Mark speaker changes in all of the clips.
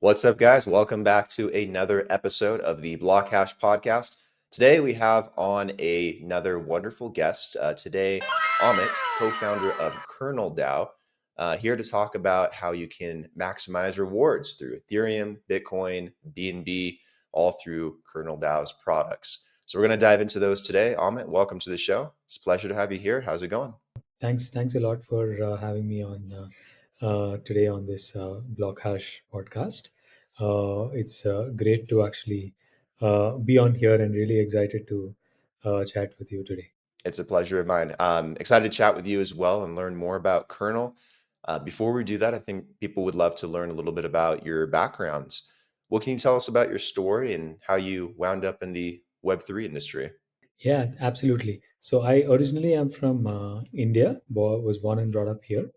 Speaker 1: What's up, guys? Welcome back to another episode of the BlockHash podcast. Today we have on another wonderful guest. Today, Amit, co-founder of KernelDAO, here to talk about how you can maximize rewards through Ethereum, Bitcoin, BNB, all through KernelDAO's products. So we're going to dive into those today. Amit, welcome to the show. It's a pleasure to have you here. How's it going?
Speaker 2: Thanks a lot for having me on today on this BlockHash podcast. It's great to actually be on here and really excited to chat with you today.
Speaker 1: It's a pleasure of mine. Excited to chat with you as well and learn more about Kernel. Before we do that, I think people would love to learn a little bit about your backgrounds. What can you tell us about your story and how you wound up in the Web3 industry?
Speaker 2: Yeah, absolutely. So I originally am from India, was born and brought up here.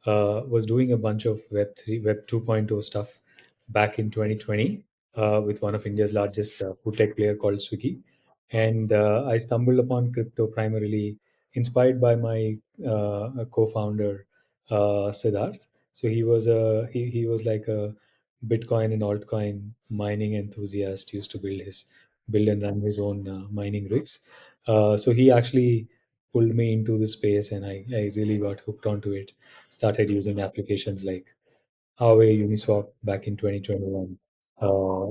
Speaker 2: Was doing a bunch of Web 2.0 stuff back in 2020 with one of India's largest food tech player called Swiggy. And I stumbled upon crypto primarily inspired by my co-founder, Siddharth. So he was like a Bitcoin and altcoin mining enthusiast, used to build and run his own mining rigs. So he actually pulled me into the space and I really got hooked onto it. Started using applications like Huawei Uniswap back in 2021.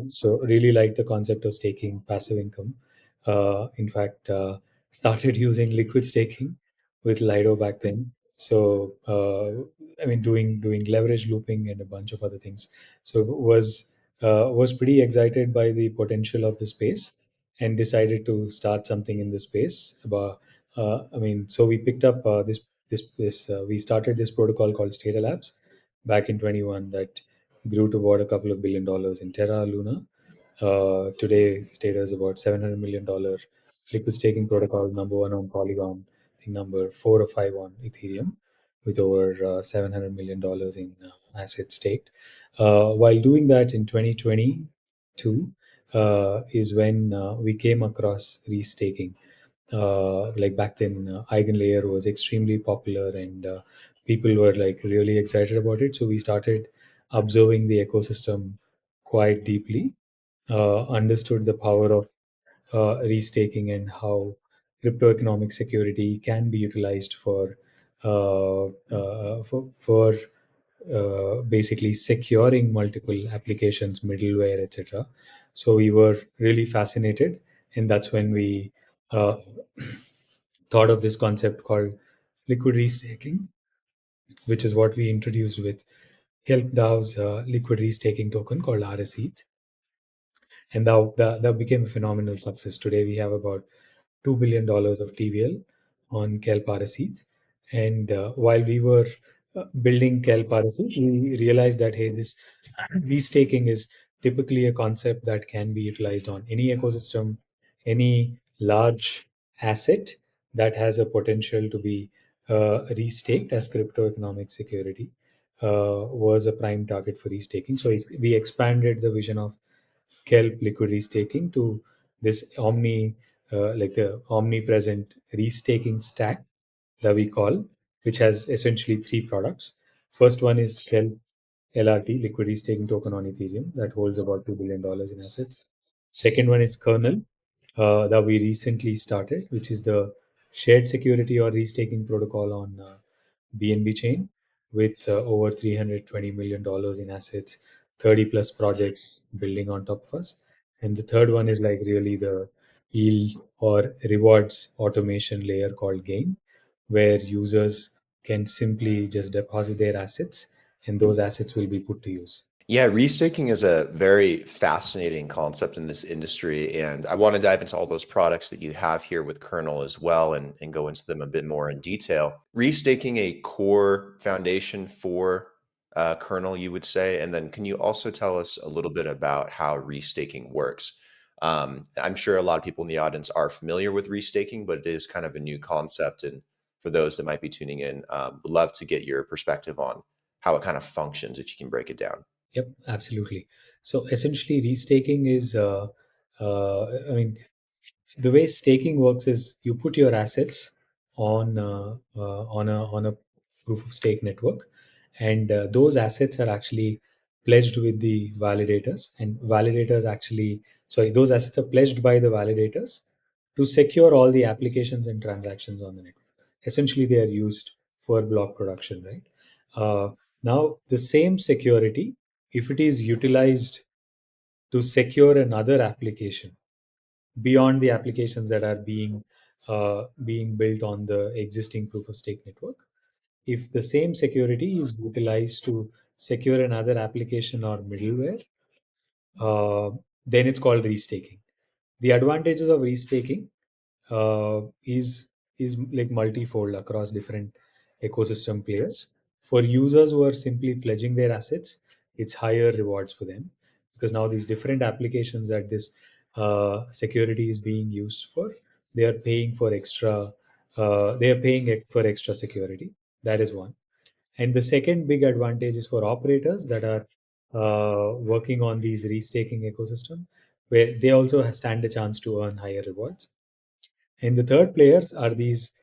Speaker 2: So really liked the concept of staking passive income. In fact, started using liquid staking with Lido back then. So I mean, doing leverage looping and a bunch of other things. So was pretty excited by the potential of the space and decided to start something in the space. So we picked up we started this protocol called Stader Labs back in 21 that grew to about a couple of $1 billion in Terra Luna. Today, Stader is about $700 million liquid staking protocol, number one on Polygon, I think number four or five on Ethereum, with over $700 million in assets staked. While doing that in 2022 is when we came across restaking. Like back then, Eigenlayer was extremely popular and people were like really excited about it. So we started observing the ecosystem quite deeply, understood the power of restaking and how crypto economic security can be utilized for basically securing multiple applications, middleware, etc. So we were really fascinated, and that's when we uh, thought of this concept called liquid restaking, which is what we introduced with Kelp DAO's liquid restaking token called RSETH. And that became a phenomenal success. Today we have about $2 billion of TVL on Kelp RSETH. And while we were building Kelp RSETH, we realized that hey, this restaking is typically a concept that can be utilized on any ecosystem, any large asset that has a potential to be restaked as crypto economic security. Was a prime target for restaking. So we expanded the vision of Kelp liquid restaking to this like the omnipresent restaking stack that we call, which has essentially three products. First one is Kelp LRT, liquid restaking token on Ethereum, that holds about $2 billion in assets. Second one is Kernel, that we recently started, which is the shared security or restaking protocol on BNB chain with over $320 million in assets, 30 plus projects building on top of us. And the third one is like really the yield or rewards automation layer called Gain, where users can simply just deposit their assets and those assets will be put to use.
Speaker 1: Yeah, restaking is a very fascinating concept in this industry, and I want to dive into all those products that you have here with Kernel as well and go into them a bit more in detail. Restaking a core foundation for Kernel, you would say, and then can you also tell us a little bit about how restaking works? I'm sure a lot of people in the audience are familiar with restaking, but it is kind of a new concept, and for those that might be tuning in, would love to get your perspective on how it kind of functions, if you can break it down.
Speaker 2: Yep, absolutely. So essentially, restaking is, I mean, the way staking works is you put your assets on a proof of stake network, and those assets are actually pledged with the validators, and validators actually, sorry, those assets are pledged by the validators to secure all the applications and transactions on the network. Essentially, they are used for block production, right? Uh, Now, the same security, if it is utilized to secure another application beyond the applications that are being built on the existing proof of stake network, if the same security is utilized to secure another application or middleware, uh, then it's called restaking. The advantages of restaking uh, is is like multifold across different ecosystem players. For users who are simply pledging their assets, it's higher rewards for them, because now these different applications that this security is being used for, they are paying for extra. They are paying for extra security. That is one. And the second big advantage is for operators that are working on these restaking ecosystem, where they also stand a chance to earn higher rewards. And the third players are these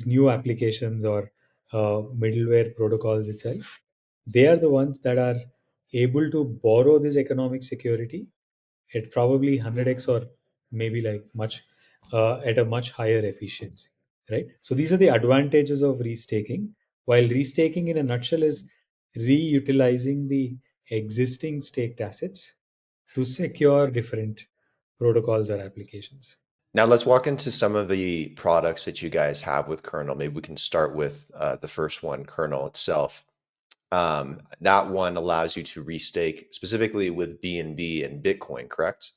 Speaker 2: new applications or middleware protocols itself. They are the ones that are able to borrow this economic security at probably 100x, or maybe like much at a much higher efficiency, right? So these are the advantages of restaking. While restaking in a nutshell is reutilizing the existing staked assets to secure different protocols or applications.
Speaker 1: Now let's walk into some of the products that you guys have with Kernel. Maybe we can start with the first one, Kernel itself. That one allows you to restake specifically with BNB and Bitcoin, correct?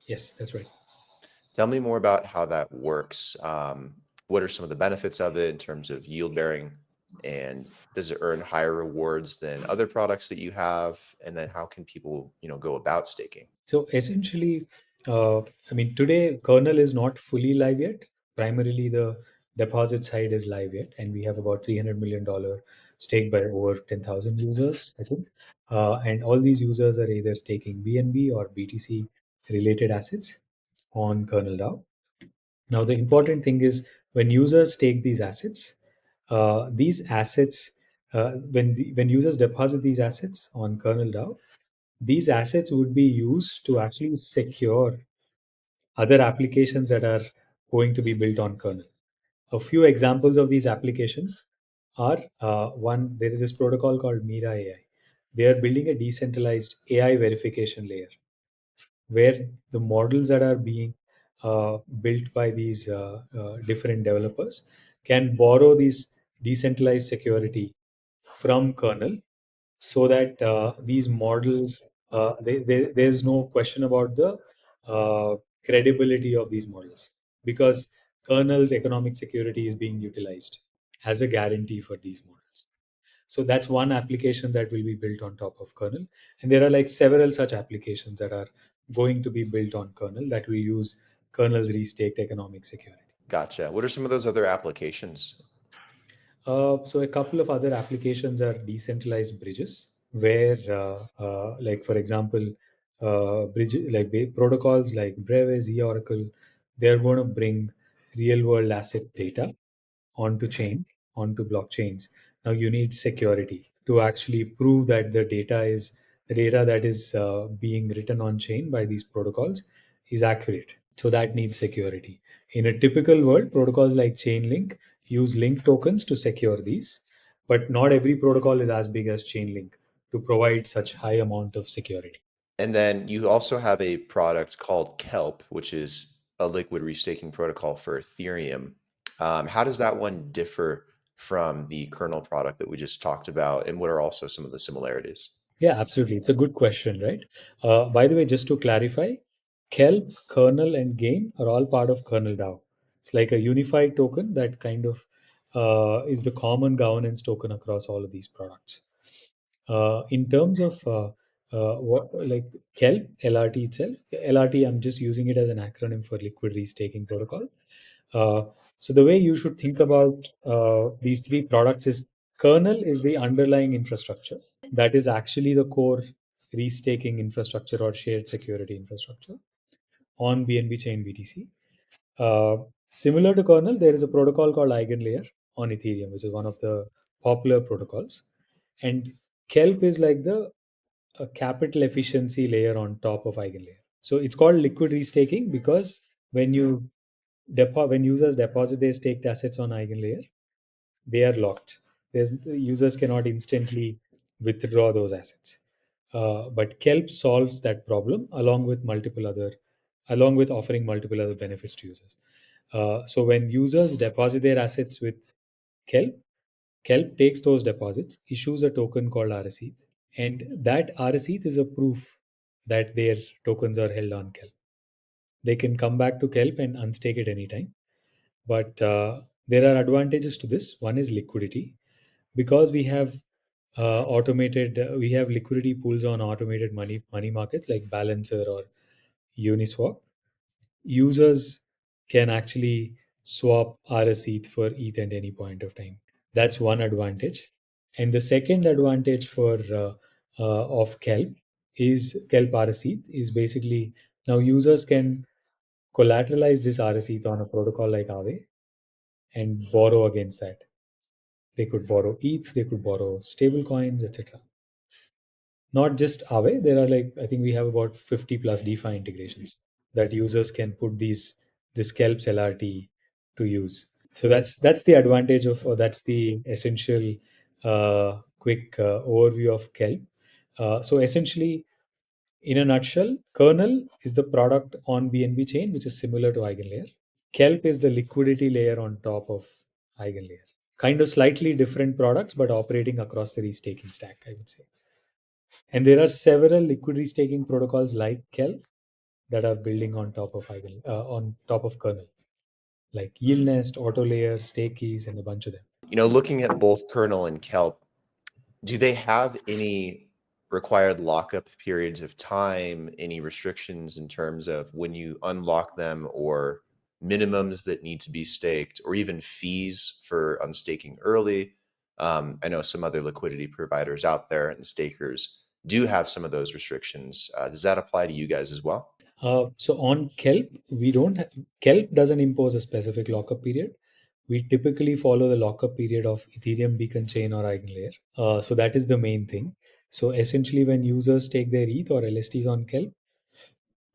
Speaker 2: Yes, that's right.
Speaker 1: Tell me more about how that works. What are some of the benefits of it in terms of yield bearing? And does it earn higher rewards than other products that you have? And then how can people, go about staking?
Speaker 2: So essentially, I mean, today kernel is not fully live yet. Primarily, the deposit side is live yet, and we have about $300 million staked by over 10,000 users, I think. And all these users are either staking BNB or BTC related assets on KernelDAO. Now, the important thing is when users take these assets, when users deposit these assets on KernelDAO, these assets would be used to actually secure other applications that are going to be built on kernel. A few examples of these applications are one, there is this protocol called Mira AI. They are building a decentralized AI verification layer where the models that are being built by these different developers can borrow these decentralized security from kernel, so that these models, there's no question about the uh, credibility of these models, because kernel's economic security is being utilized as a guarantee for these models. So that's one application that will be built on top of kernel, and there are like several such applications that are going to be built on kernel that will use kernel's restaked economic security.
Speaker 1: Gotcha. What are some of those other applications?
Speaker 2: So a couple of other applications are decentralized bridges, where, like for example, protocols like Brevis, eOracle, they're going to bring real world asset data onto chain, onto blockchains. Now you need security to actually prove that the data that is being written on chain by these protocols is accurate. So that needs security. In a typical world, protocols like Chainlink use link tokens to secure these, but not every protocol is as big as Chainlink to provide such high amount of security.
Speaker 1: And then you also have a product called Kelp, which is a liquid restaking protocol for Ethereum. How does that one differ from the kernel product that we just talked about? And what are also some of the similarities?
Speaker 2: Yeah, absolutely. It's a good question, right? By the way, just to clarify, Kelp, Kernel, and Game are all part of KernelDAO. It's like a unified token that kind of is the common governance token across all of these products. In terms of what like Kelp, LRT itself, LRT, I'm just using it as an acronym for Liquid Restaking Protocol. Uh, so the way you should think about these three products is kernel is the underlying infrastructure that is actually the core restaking infrastructure or shared security infrastructure on BNB chain BTC. Uh, Similar to kernel, there is a protocol called EigenLayer on Ethereum, which is one of the popular protocols. And Kelp is like the a capital efficiency layer on top of eigenlayer. So it's called liquid restaking because when you when users deposit their staked assets on eigenlayer, they are locked. Users cannot instantly withdraw those assets. But Kelp solves that problem along with offering multiple other benefits to users. So when users deposit their assets with Kelp, Kelp takes those deposits, issues a token called RSETH, and that RSETH is a proof that their tokens are held on Kelp. They can come back to Kelp and unstake it anytime. But there are advantages to this. One is liquidity, because we have liquidity pools on automated money markets like Balancer or Uniswap. Users can actually swap RSETH for ETH at any point of time. That's one advantage. And the second advantage for of Kelp is Kelp RSETH is basically now users can collateralize this RSETH on a protocol like Aave and borrow against that. They could borrow ETH, they could borrow stable coins, etc. Not just Aave, there are like, I think we have about 50 plus DeFi integrations that users can put this Kelp's LRT to use. So that's the advantage of, or that's the essential quick overview of Kelp. So essentially, in a nutshell, Kernel is the product on BNB chain, which is similar to Eigenlayer. Kelp is the liquidity layer on top of Eigenlayer. Kind of slightly different products, but operating across the restaking stack, I would say. And there are several liquidity staking protocols like Kelp that are building on top of on top of kernel, like Yieldnest, Autolayer, Stakeys, and a bunch of them.
Speaker 1: Looking at both Kernel and Kelp, do they have any required lockup periods of time, any restrictions in terms of when you unlock them, or minimums that need to be staked, or even fees for unstaking early? I know some other liquidity providers out there and stakers do have some of those restrictions. Does that apply to you guys as well?
Speaker 2: So on Kelp, we don't ha- Kelp doesn't impose a specific lockup period. We typically follow the lockup period of Ethereum beacon chain or Eigenlayer. So that is the main thing. So essentially, when users take their ETH or LSTs on Kelp,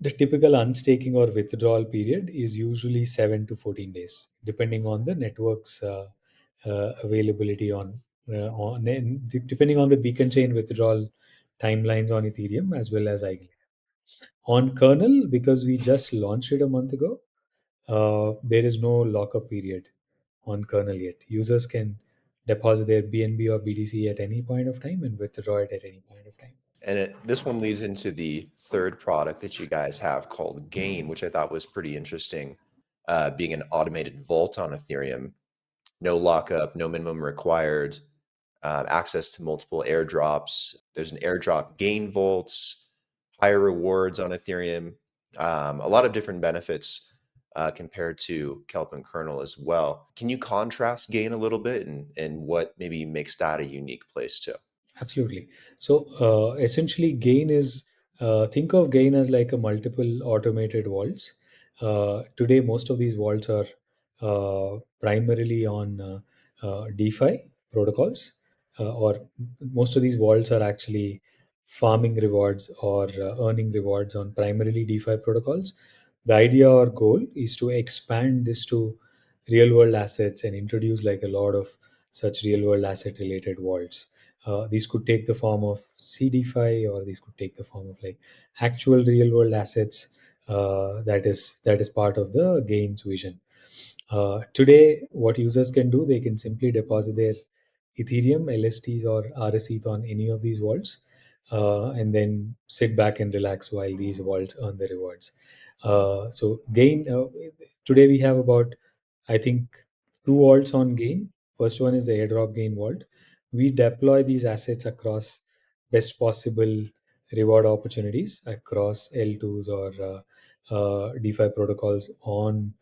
Speaker 2: the typical unstaking or withdrawal period is usually 7 to 14 days, depending on the network's availability depending on the beacon chain withdrawal timelines on Ethereum as well as Eigenlayer. On Kernel, because we just launched it a month ago, there is no lockup period on Kernel yet. Users can deposit their BNB or BTC at any point of time and withdraw it at any point of time.
Speaker 1: And this one leads into the third product that you guys have called Gain, which I thought was pretty interesting, being an automated vault on Ethereum. No lockup, no minimum required, access to multiple airdrops. There's an airdrop gain vaults, higher rewards on Ethereum, a lot of different benefits compared to Kelp and Kernel as well. Can you contrast Gain a little bit, and what maybe makes that a unique place too?
Speaker 2: Absolutely. So essentially, Gain is think of Gain as like a multiple automated vaults. Today, most of these vaults are primarily on DeFi protocols, or most of these vaults are actually farming rewards or earning rewards on primarily DeFi protocols. The idea or goal is to expand this to real world assets and introduce like a lot of such real world asset related vaults. These could take the form of CDFI, or these could take the form of like actual real world assets. That is part of the Gains vision. Today, what users can do, they can simply deposit their Ethereum, LSTs, or RSETH on any of these vaults, and then sit back and relax while these vaults earn the rewards. So Gain, today we have about, I think, two vaults on Gain. First one is the airdrop Gain vault. We deploy these assets across best possible reward opportunities across L2s or DeFi protocols on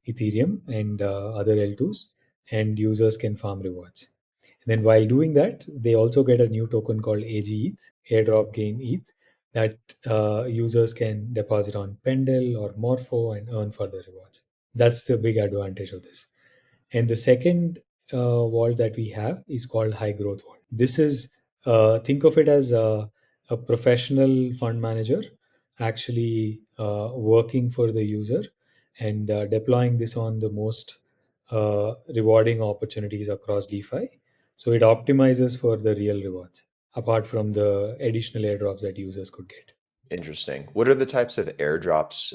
Speaker 2: Ethereum and other L2s, and users can farm rewards. And then while doing that, they also get a new token called AGETH, Airdrop Gain ETH, that users can deposit on Pendle or Morpho and earn further rewards. That's the big advantage of this. And the second vault that we have is called High Growth Vault. This is think of it as a professional fund manager actually working for the user and deploying this on the most rewarding opportunities across DeFi. So it optimizes for the real rewards, apart from the additional airdrops that users could get.
Speaker 1: Interesting. What are the types of airdrops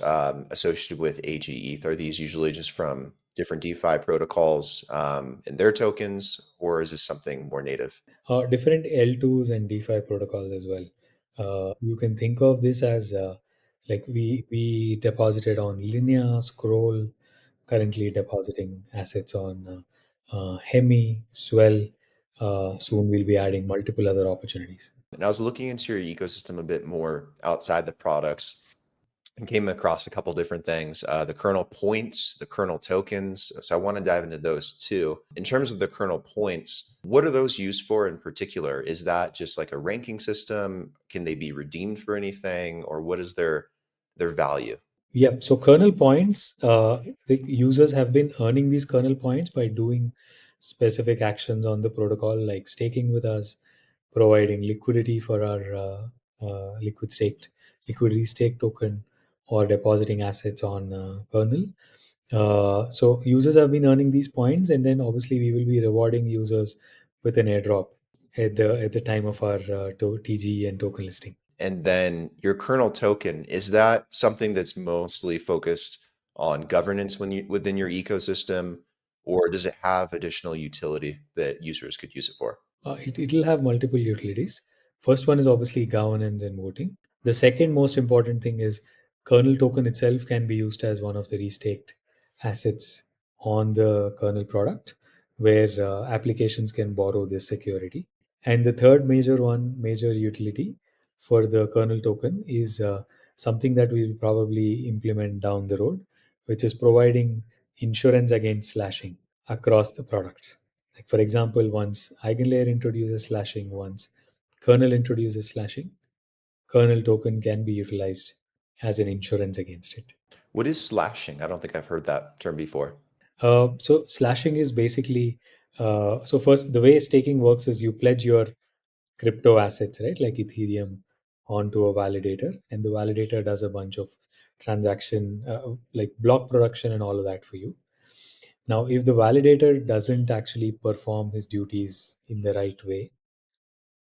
Speaker 1: associated with AgETH? Are these usually just from different DeFi protocols and their tokens, or is this something more native?
Speaker 2: Different L2s and DeFi protocols as well. You can think of this as like we deposited on Linea, Scroll, currently depositing assets on Hemi, Swell. Soon we'll be adding multiple other opportunities.
Speaker 1: And I was looking into your ecosystem a bit more outside the products and came across a couple different things. The Kernel Points, the Kernel Tokens. So I want to dive into those too. In terms of the Kernel Points, what are those used for in particular? Is that just like a ranking system? Can they be redeemed for anything, or what is their value?
Speaker 2: Yep. So kernel points, the users have been earning these kernel points by doing specific actions on the protocol, like staking with us, providing liquidity for our liquidity stake token, or depositing assets on kernel. So users have been earning these points, and then obviously we will be rewarding users with an airdrop at the time of our TG and token listing.
Speaker 1: And then your kernel token, is that something that's mostly focused on governance when you within your ecosystem, or does it have additional utility that users could use it for?
Speaker 2: It'll have multiple utilities. First one is obviously governance and voting. The second most important thing is kernel token itself can be used as one of the restaked assets on the kernel product, where applications can borrow this security. And the third major utility for the kernel token is something that we'll probably implement down the road, which is providing insurance against slashing across the products. Like for example, once Eigenlayer introduces slashing, once kernel introduces slashing, kernel token can be utilized as an insurance against it.
Speaker 1: What is slashing? I don't think I've heard that term before.
Speaker 2: So slashing is basically so first the way staking works is you pledge your crypto assets, right, like Ethereum, onto a validator, and the validator does a bunch of transaction like block production and all of that for you. Now, if the validator doesn't actually perform his duties in the right way,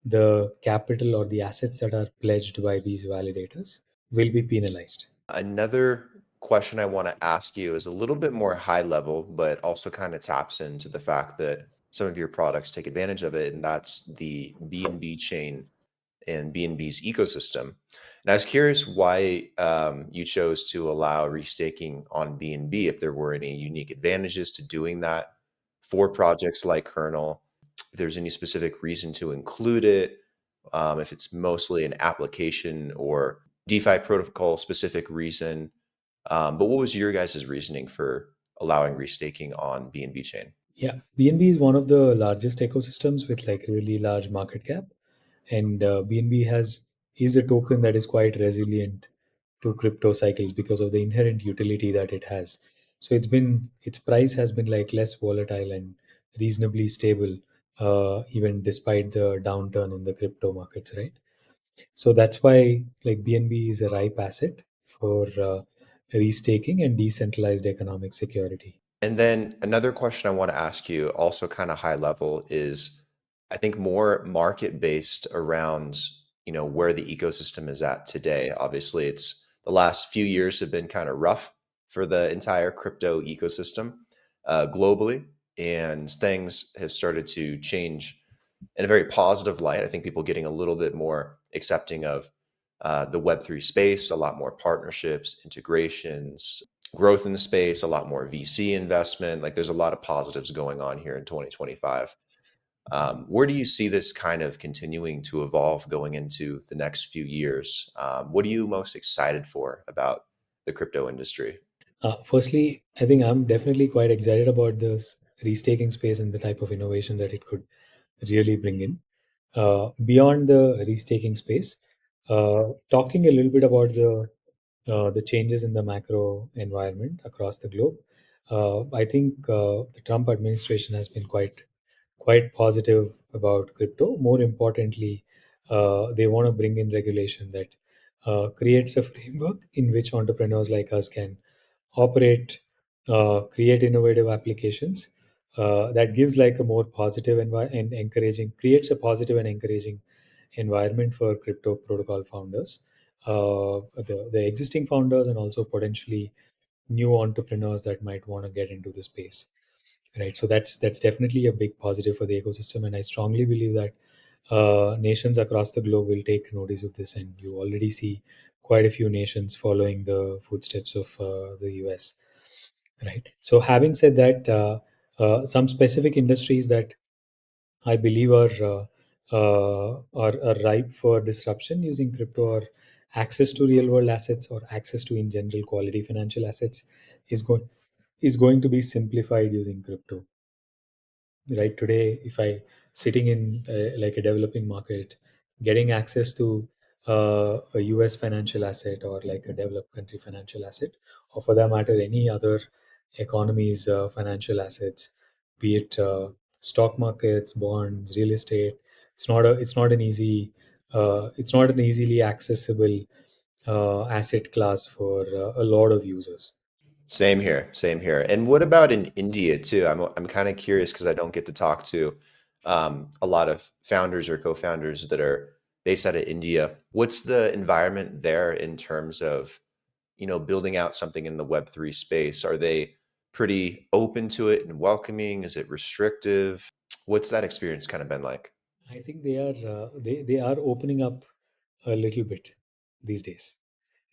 Speaker 2: the capital or the assets that are pledged by these validators will be penalized.
Speaker 1: Another question I want to ask you is a little bit more high level, but also kind of taps into the fact that some of your products take advantage of it, and that's the BNB chain and BNB's ecosystem. And I was curious why you chose to allow restaking on BNB, if there were any unique advantages to doing that for projects like Kernel, if there's any specific reason to include it, if it's mostly an application or DeFi protocol specific reason. But what was your guys' reasoning for allowing restaking on BNB chain?
Speaker 2: Yeah, BNB is one of the largest ecosystems with like really large market cap, and BNB has is a token that is quite resilient to crypto cycles because of the inherent utility that it has. So its price has been like less volatile and reasonably stable, even despite the downturn in the crypto markets, right? So that's why like BNB is a ripe asset for restaking and decentralized economic security.
Speaker 1: And then another question I want to ask you, also kind of high level, is I think more market based around, where the ecosystem is at today. Obviously, it's the last few years have been kind of rough for the entire crypto ecosystem globally, and things have started to change in a very positive light. I think people getting a little bit more accepting of the Web3 space, a lot more partnerships, integrations, growth in the space, a lot more VC investment. Like there's a lot of positives going on here in 2025. Where do you see this kind of continuing to evolve going into the next few years? What are you most excited for about the crypto industry?
Speaker 2: Firstly, I think I'm definitely quite excited about this restaking space and the type of innovation that it could really bring in. Beyond the restaking space, talking a little bit about the changes in the macro environment across the globe, I think the Trump administration has been quite positive about crypto. More importantly, they want to bring in regulation that creates a framework in which entrepreneurs like us can operate, create innovative applications that gives like a more positive and encouraging, creates a positive and encouraging environment for crypto protocol founders, the existing founders, and also potentially new entrepreneurs that might want to get into the space, right? So that's definitely a big positive for the ecosystem, and I strongly believe that nations across the globe will take notice of this, and you already see quite a few nations following the footsteps of the US, right? So having said that, some specific industries that I believe are ripe for disruption using crypto, or access to real world assets, or access to in general quality financial assets is going to be simplified using crypto, right? Today, if I sitting in like a developing market, getting access to a US financial asset, or like a developed country financial asset, or for that matter any other economy's financial assets, be it stock markets, bonds, real estate, it's not an easily accessible asset class for a lot of users.
Speaker 1: Same here, same here. And what about in India too? I'm kind of curious because I don't get to talk to a lot of founders or co-founders that are based out of India. What's the environment there in terms of, building out something in the Web3 space? Are they pretty open to it and welcoming? Is it restrictive? What's that experience kind of been like?
Speaker 2: I think they are opening up a little bit these days.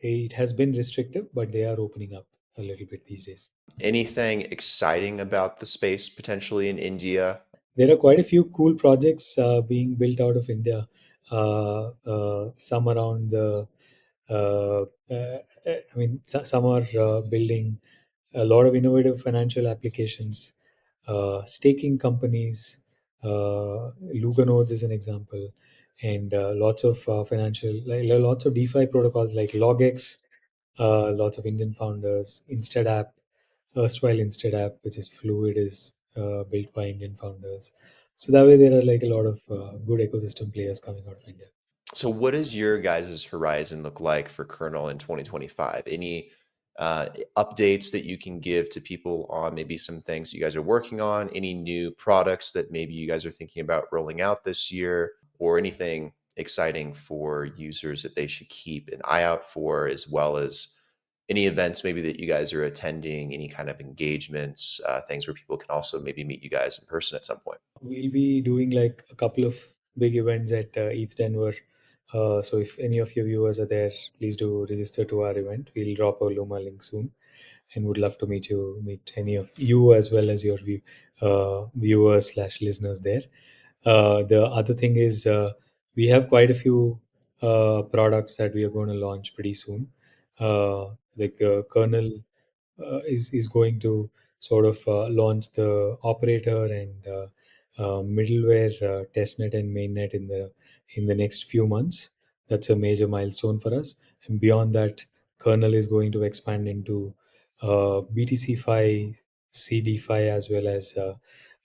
Speaker 2: It has been restrictive, but they are opening up a little bit these days.
Speaker 1: Anything exciting about the space potentially in India?
Speaker 2: There are quite a few cool projects being built out of India. Some around the, I mean, some are building a lot of innovative financial applications, staking companies. Luga nodes is an example, and lots of lots of DeFi protocols like LogX. Lots of Indian founders. Instad erstwhile Instant app, which is Fluid, is built by Indian founders. So that way, there are like a lot of good ecosystem players coming out of India.
Speaker 1: So what does your guys' horizon look like for Kernel in 2025? Any updates that you can give to people on maybe some things you guys are working on? Any new products that maybe you guys are thinking about rolling out this year, or anything exciting for users that they should keep an eye out for, as well as any events maybe that you guys are attending, any kind of engagements, things where people can also maybe meet you guys in person at some point?
Speaker 2: We'll be doing like a couple of big events at ETH Denver. So if any of your viewers are there, please do register to our event. We'll drop a Luma link soon, and would love to meet any of you as well as your viewers slash listeners there. The other thing is we have quite a few products that we are going to launch pretty soon. Like the kernel is going to sort of launch the operator and middleware testnet and mainnet in the next few months. That's a major milestone for us. And beyond that, kernel is going to expand into BTC-Fi, CD-Fi, as well as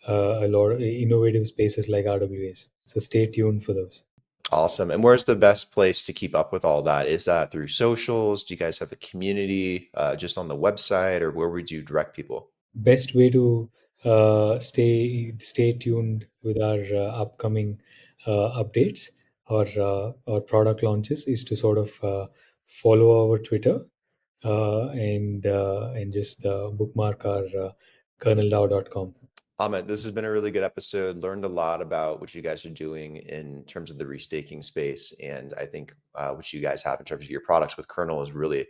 Speaker 2: a lot of innovative spaces like RWAs. So stay tuned for those.
Speaker 1: Awesome. And where's the best place to keep up with all that? Is that through socials? Do you guys have a community just on the website, or where would you direct people?
Speaker 2: Best way to stay tuned with our upcoming updates or product launches is to sort of follow our Twitter and just bookmark our KernelDAO.com.
Speaker 1: Amit, this has been a really good episode. Learned a lot about what you guys are doing in terms of the restaking space, and I think what you guys have in terms of your products with Kernel is really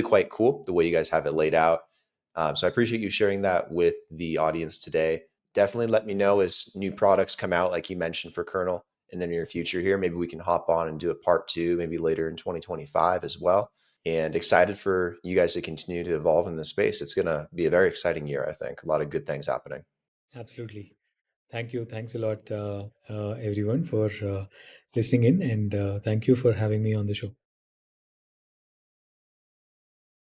Speaker 1: quite cool. The way you guys have it laid out. So I appreciate you sharing that with the audience today. Definitely let me know as new products come out, like you mentioned for Kernel in the near future. Here, maybe we can hop on and do a part two, maybe later in 2025 as well. And excited for you guys to continue to evolve in this space. It's going to be a very exciting year, I think. A lot of good things happening.
Speaker 2: Absolutely. Thank you. Thanks a lot, everyone, for listening in, and thank you for having me on the show.